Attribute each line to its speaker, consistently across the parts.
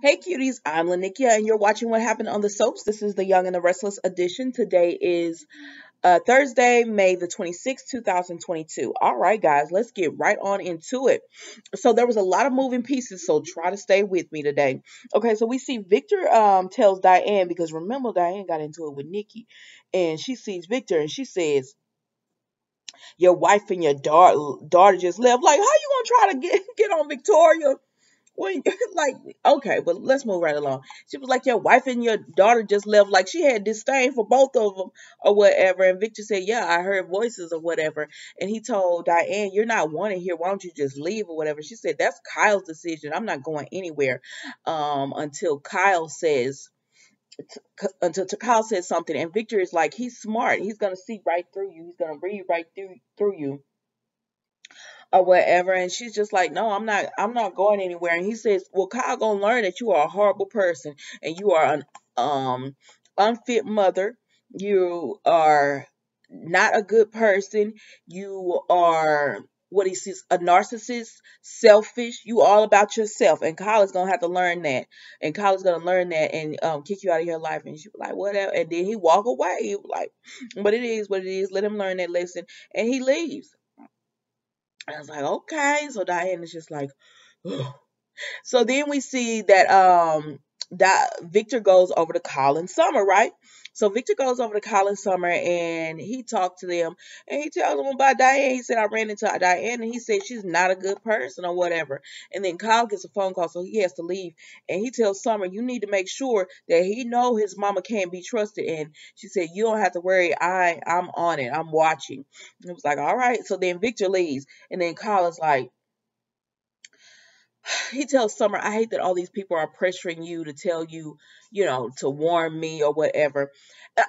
Speaker 1: Hey cuties, I'm Lanikia and you're watching What Happened on the Soaps. This is the Young and the Restless edition. Today is Thursday, May the 26th, 2022. All right, guys, let's get right on into it. So there was a lot of moving pieces, so try to stay with me today. Okay, so we see Victor tells Diane, because remember Diane got into it with Nikki, and she sees Victor and she says, your wife and your daughter just left. Like, how you gonna try to get on Victoria? When like, okay, but let's move right along. She was like, your wife and your daughter just left. Like, she had disdain for both of them or whatever. And Victor said, yeah, I heard voices or whatever. And he told Diane, you're not wanted here. Why don't you just leave or whatever? She said, that's Kyle's decision. I'm not going anywhere until Kyle says Kyle says something. And Victor is like, he's smart. He's gonna see right through you. He's gonna read right through you or whatever. And she's just like, no, I'm not going anywhere. And he says, well, Kyle gonna learn that you are a horrible person and you are an unfit mother. You are not a good person. You are what he sees, a narcissist, selfish. You all about yourself. And Kyle is gonna have to learn that. And Kyle is gonna learn that and kick you out of your life. And she was like, whatever. And then he walk away. He was like, but it is what it is. Let him learn that lesson. And he leaves. I was like, okay. So Diane is just like, ugh. So then we see that Victor goes over to Colin Summer, right? So Victor goes over to Colin Summer and he talked to them and he tells them about Diane. He said, I ran into Diane and he said she's not a good person or whatever. And then Kyle gets a phone call, so he has to leave. And he tells Summer, you need to make sure that he know his mama can't be trusted. And she said, you don't have to worry. I'm on it. I'm watching. And it was like, all right. So then Victor leaves. And then Kyle is like, he tells Summer, I hate that all these people are pressuring you to tell you, to warn me or whatever.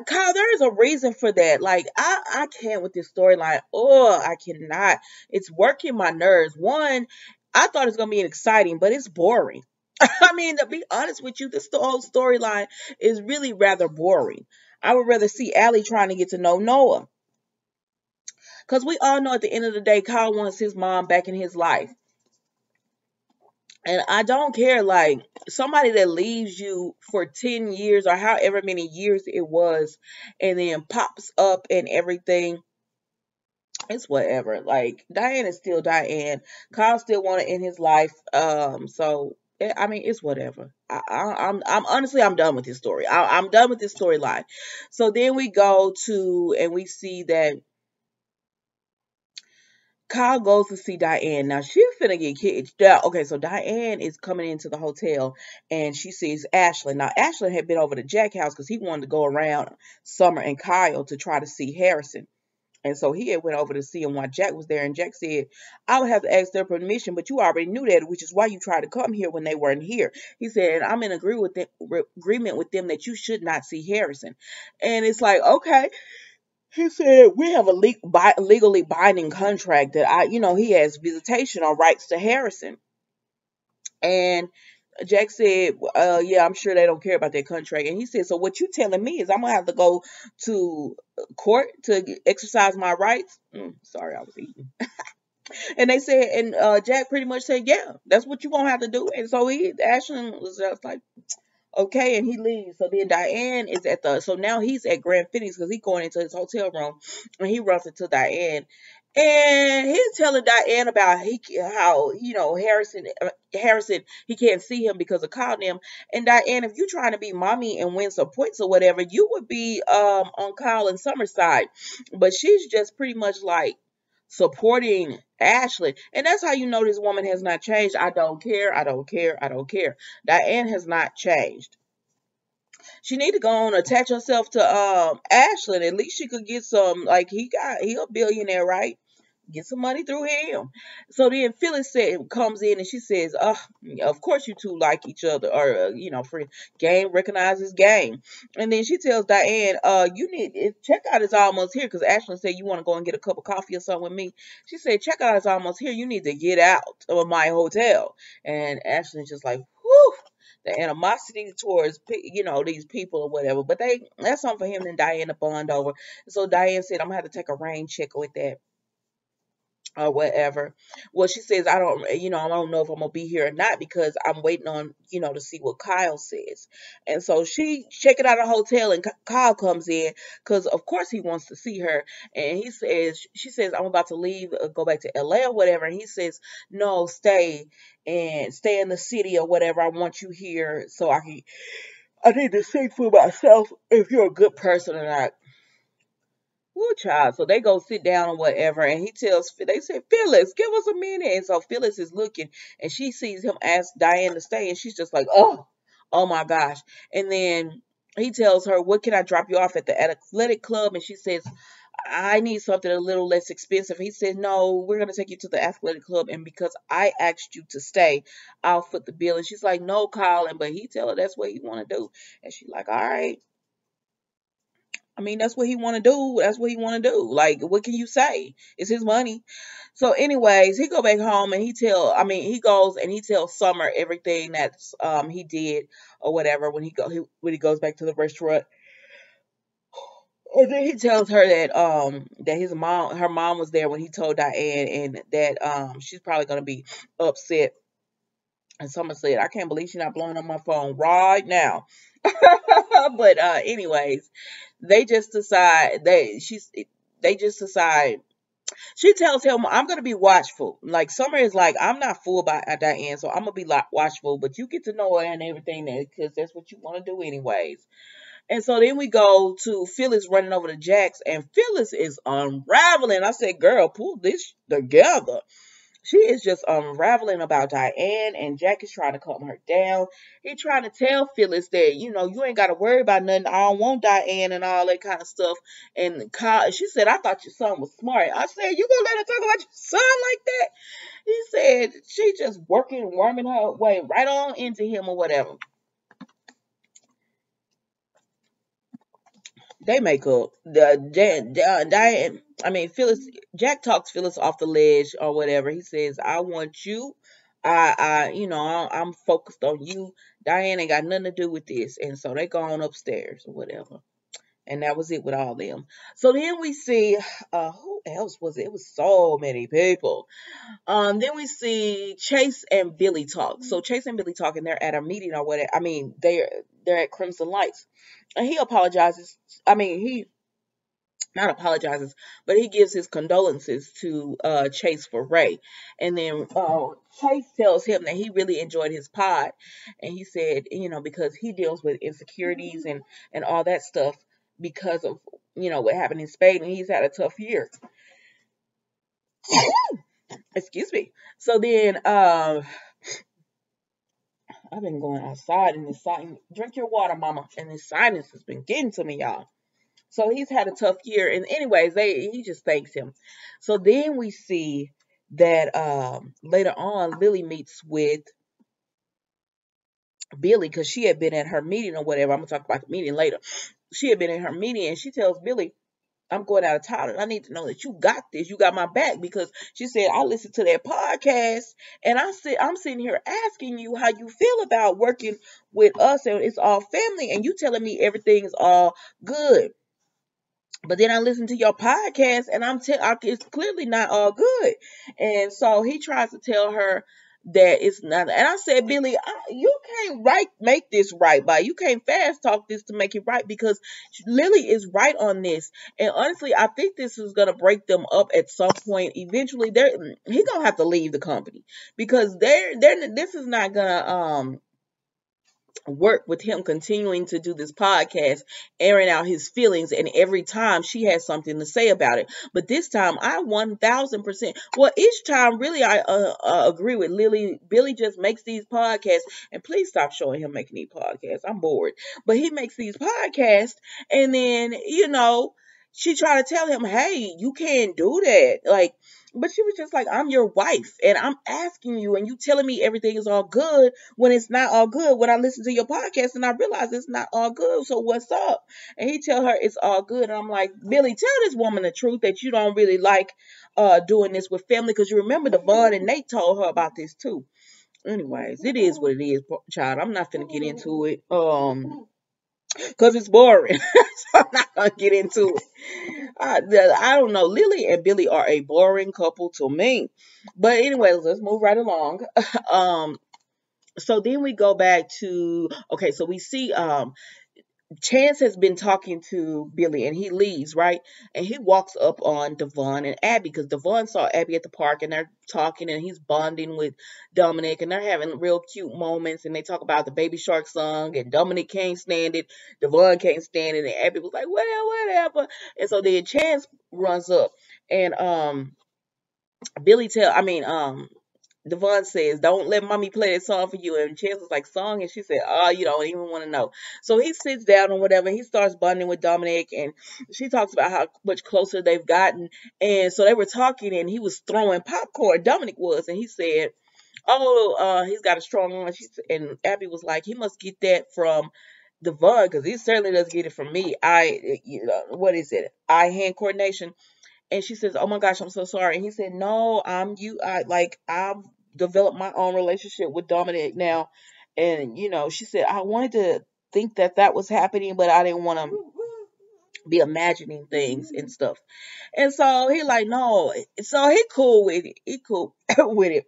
Speaker 1: Kyle, there is a reason for that. Like, I can't with this storyline. Oh, I cannot. It's working my nerves. One, I thought it was going to be exciting, but it's boring. I mean, to be honest with you, this whole storyline is really rather boring. I would rather see Allie trying to get to know Noah. Because we all know at the end of the day, Kyle wants his mom back in his life. And I don't care, like, somebody that leaves you for 10 years or however many years it was, and then pops up and everything. It's whatever. Like, Diane is still Diane. Kyle still want it in his life. So I mean, it's whatever. I'm honestly, I'm done with this story. I'm done with this storyline. So then we go to and we see that Kyle goes to see Diane. Now she's finna get kicked. Yeah, okay, so Diane is coming into the hotel and she sees Ashland. Now Ashland had been over to Jack's house because he wanted to go around Summer and Kyle to try to see Harrison. And so he had went over to see him while Jack was there. And Jack said, I would have to ask their permission, but you already knew that, which is why you tried to come here when they weren't here. He said, I'm in agreement with them that you should not see Harrison. And it's like, okay. He said, we have a legally binding contract that he has visitation or rights to Harrison. And Jack said, yeah, I'm sure they don't care about that contract. And he said, so what you telling me is I'm going to have to go to court to exercise my rights? Sorry, I was eating. And they said, and Jack pretty much said, yeah, that's what you're going to have to do. And so Ashland was just like, okay, and he leaves. So then Diane is so now he's at Grand Phoenix because he's going into his hotel room and he runs into Diane. And he's telling Diane about how Harrison he can't see him because of calling him. And Diane, if you're trying to be mommy and win some points or whatever, you would be on Kyle and Summer's side. But she's just pretty much like supporting Ashley. And that's how you know this woman has not changed. I don't care. I don't care. I don't care. Diane has not changed. She need to go on and attach herself to Ashland. At least she could get some, like, he a billionaire, right? Get some money through him. So then Phyllis comes in and she says, of course you two like each other, or friend. Game recognizes game. And then she tells Diane, you need checkout is almost here, because Ashlyn said you want to go and get a cup of coffee or something with me. She said checkout is almost here. You need to get out of my hotel. And Ashlyn's just like, whew. The animosity towards these people or whatever, but that's something for him and Diane to bond over. So Diane said, I'm gonna have to take a rain check with that. or whatever. Well, she says, I don't know if I'm gonna be here or not because I'm waiting on, to see what Kyle says. And so she check it out of the hotel, and Kyle comes in because of course he wants to see her. And she says, I'm about to leave, go back to LA or whatever. And he says, no, stay in the city or whatever. I want you here so I need to see for myself if you're a good person or not. Woo, child. So they go sit down or whatever, and they said, Phyllis, give us a minute. And so Phyllis is looking, and she sees him ask Diane to stay, and she's just like, oh my gosh. And then he tells her, what can I drop you off at the athletic club? And she says, I need something a little less expensive. He said, no, we're going to take you to the athletic club. And because I asked you to stay, I'll foot the bill. And she's like, no, Colin. But he tell her that's what he want to do. And she's like, all right. I mean, that's what he want to do. That's what he want to do. Like, what can you say? It's his money. So, anyways, he go back home and he goes and he tells Summer everything that's he did or whatever when he goes back to the restaurant. And then he tells her that her mom was there when he told Diane, and that she's probably gonna be upset. And Summer said, I can't believe she's not blowing up my phone right now. But anyways, they just decide. She tells him, I'm gonna be watchful. Like Summer is like, I'm not fooled by Diane, so I'm gonna be watchful, but you get to know her and everything because that's what you want to do anyways. And so then we go to Phyllis running over to Jax, and Phyllis is unraveling. I said, girl, pull this together. She is just unraveling about Diane, and Jack is trying to calm her down. He trying to tell Phyllis that, you ain't got to worry about nothing. I don't want Diane and all that kind of stuff. And she said, I thought your son was smart. I said, you gonna let her talk about your son like that? He said, she just worming her way right on into him or whatever. They make up. Diane, Phyllis, Jack talks Phyllis off the ledge or whatever. He says, I want you. I'm focused on you. Diane ain't got nothing to do with this. And so they go on upstairs or whatever. And that was it with all them. So then we see, who else was it? It was so many people. Then we see Chase and Billy talk. So Chase and Billy talk, and they're at a meeting or whatever. They're at Crimson Lights, and he apologizes. He not apologizes, but he gives his condolences to Chase for Ray, and then Chase tells him that he really enjoyed his pod, and he said, because he deals with insecurities and all that stuff because of what happened in Spain, and he's had a tough year. Excuse me. So then, I've been going outside and this silence. Drink your water, mama. And this silence has been getting to me, y'all. So he's had a tough year. And anyways, he just thanks him. So then we see that later on, Lily meets with Billy because she had been at her meeting or whatever. I'm going to talk about the meeting later. She had been in her meeting, and she tells Billy, I'm going out of town and I need to know that you got this. You got my back, because she said, I listened to that podcast and I'm sitting here asking you how you feel about working with us, and it's all family, and you telling me everything is all good. But then I listened to your podcast and it's clearly not all good. And so he tries to tell her that it's not. And I said, Billy, you can't make this right, by you can't fast talk this to make it right, because Lily is right on this. And honestly, I think this is gonna break them up at some point. Eventually, he gonna have to leave the company, because this is not gonna work with him continuing to do this podcast, airing out his feelings, and every time she has something to say about it. But this time, I 1000%. Well, each time, really, I agree with Lily. Billy just makes these podcasts, and please stop showing him making these podcasts. I'm bored. But he makes these podcasts, and then she tried to tell him, hey, you can't do that. Like, but she was just like, I'm your wife and I'm asking you, and you telling me everything is all good when it's not all good. When I listen to your podcast and I realize it's not all good. So what's up? And he tell her it's all good. And I'm like, Billy, tell this woman the truth, that you don't really like doing this with family, because you remember the bond, and Nate told her about this too. Anyways, it is what it is, child. I'm not gonna get into it. because it's boring. So I'm not gonna get into it. I don't know. Lily and Billy are a boring couple to me. But anyways, let's move right along. um, so then we go back to okay. So we see Chance has been talking to Billy and he leaves, right? And he walks up on Devon and Abby because Devon saw Abby at the park and they're talking and he's bonding with Dominic and they're having real cute moments and they talk about the Baby Shark song and Dominic can't stand it, Devon can't stand it, and Abby was like, well, whatever. And so then Chance runs up and Billy tell I mean Devon says, "Don't let mommy play that song for you." And Chance was like, "Song?" And she said, "Oh, you don't even want to know." So he sits down or whatever. He starts bonding with Dominic, and she talks about how much closer they've gotten. And so they were talking, and he was throwing popcorn. Dominic was, and he said, "Oh, he's got a strong arm." And Abby was like, "He must get that from Devon because he certainly doesn't get it from me. What is it? Eye hand coordination." And she says, "Oh my gosh, I'm so sorry." And he said, "No, I'm you. I've developed my own relationship with Dominic now." And she said, "I wanted to think that that was happening, but I didn't want to be imagining things and stuff." And so he like, no. So he cool with it. He cool with it.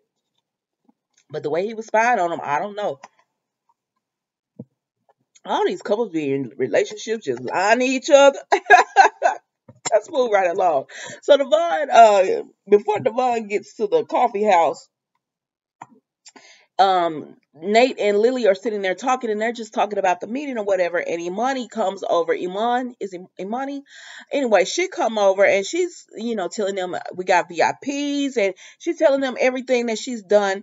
Speaker 1: But the way he was spying on him, I don't know. All these couples be in relationships just lying to each other. Let's move right along. So Devon, before Devon gets to the coffee house, Nate and Lily are sitting there talking and they're just talking about the meeting or whatever. And Imani comes over. Imani? Anyway, she come over and she's, telling them we got VIPs and she's telling them everything that she's done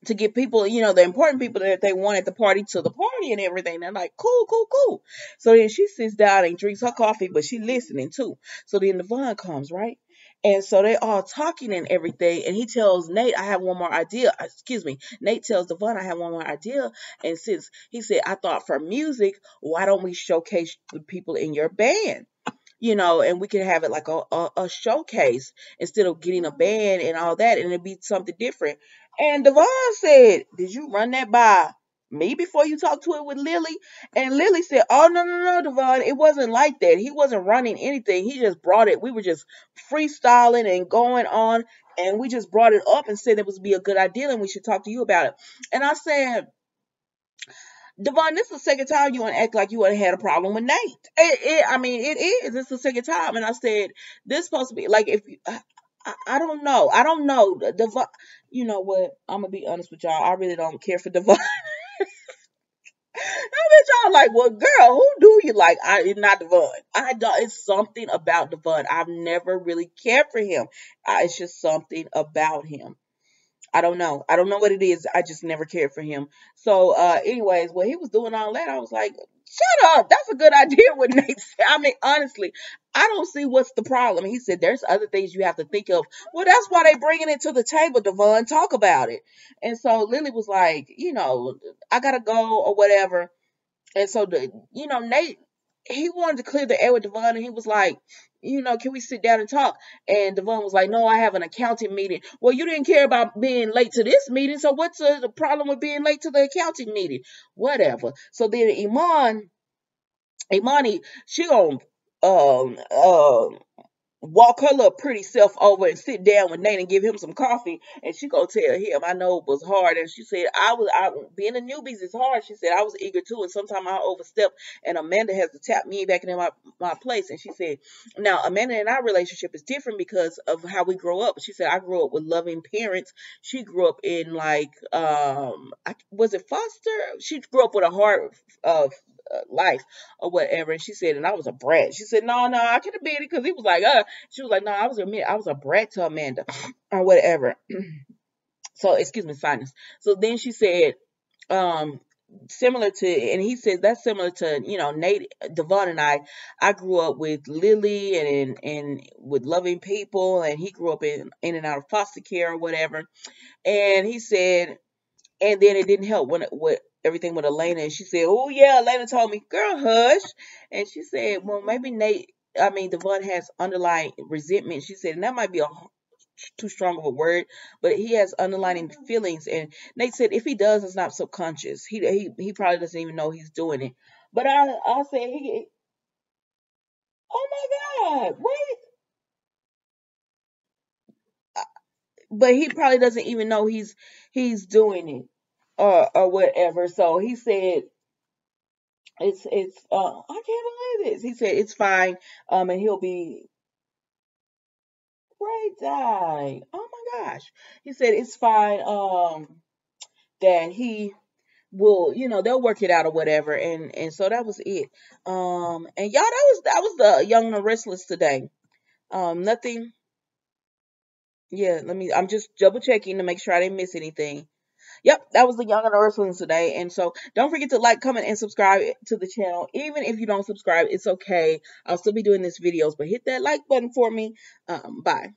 Speaker 1: to get people, the important people that they want at the party to the party and everything. They're like, cool, cool, cool. So then she sits down and drinks her coffee, but she listening too. So then Devon comes, right? And so they all talking and everything. And he tells Nate, I have one more idea. Excuse me. Nate tells Devon, I have one more idea. And since he said, I thought for music, why don't we showcase the people in your band? And we could have it like a showcase instead of getting a band and all that, and it'd be something different. And Devon said, "Did you run that by me before you talked to it with Lily?" And Lily said, "Oh, no, no, no, Devon, it wasn't like that. He wasn't running anything. He just brought it. We were just freestyling and going on, and we just brought it up and said it would be a good idea and we should talk to you about it." And I said, Devon, this is the second time you want to act like you would have had a problem with Nate. I mean, it is. It's the second time. And I said, this supposed to be like, if you, I don't know. I don't know. Devon, you know what? I'm going to be honest with y'all. I really don't care for Devon. I bet y'all like, well, girl, who do you like? It's not Devon. I don't. It's something about Devon. I've never really cared for him. It's just something about him. I don't know. I don't know what it is. I just never cared for him. So, anyways, when he was doing all that, I was like, shut up. That's a good idea what Nate said. I mean, honestly, I don't see what's the problem. He said, there's other things you have to think of. Well, that's why they bringing it to the table, Devon. Talk about it. And so Lily was like, I got to go or whatever. And so Nate, he wanted to clear the air with Devon, and he was like, can we sit down and talk? And Devon was like, no, I have an accounting meeting. Well, you didn't care about being late to this meeting, so what's the problem with being late to the accounting meeting? Whatever. So then Imani, she gonna walk her little pretty self over and sit down with Nate and give him some coffee. And she gonna tell him, I know it was hard. And she said, I being a newbies is hard. She said, I was eager too. And sometimes I overstep and Amanda has to tap me back in my place. And she said, now Amanda and our relationship is different because of how we grow up. She said, I grew up with loving parents. She grew up in like, was it foster? She grew up with a hard, life or whatever. And she said, and I was a brat. She said, no, I could have been it because he was like, she was like, no, I was a brat to Amanda or whatever. So, excuse me, sinus. So then she said, similar to, and he said that's similar to, Nate, Devon and I grew up with Lily and with loving people, and he grew up in and out of foster care or whatever. And he said, and then it didn't help when with everything with Elena. And she said, oh, yeah, Elena told me, girl, hush. And she said, well, maybe Devon has underlying resentment. She said, and that might be too strong of a word, but he has underlying feelings. And Nate said if he does, it's not subconscious. He probably doesn't even know he's doing it. But I said he. Oh my God! Wait. But he probably doesn't even know he's doing it or whatever. So he said it's I can't believe this. He said it's fine, and he'll be right die. Oh my gosh. He said it's fine, that he will, they'll work it out or whatever. And so that was it. And y'all, that was the Young and the Restless today. Nothing. Yeah, I'm just double checking to make sure I didn't miss anything. Yep, that was the Young and the Restless today. And so don't forget to like, comment, and subscribe to the channel. Even if you don't subscribe, it's okay. I'll still be doing these videos, but hit that like button for me. Bye.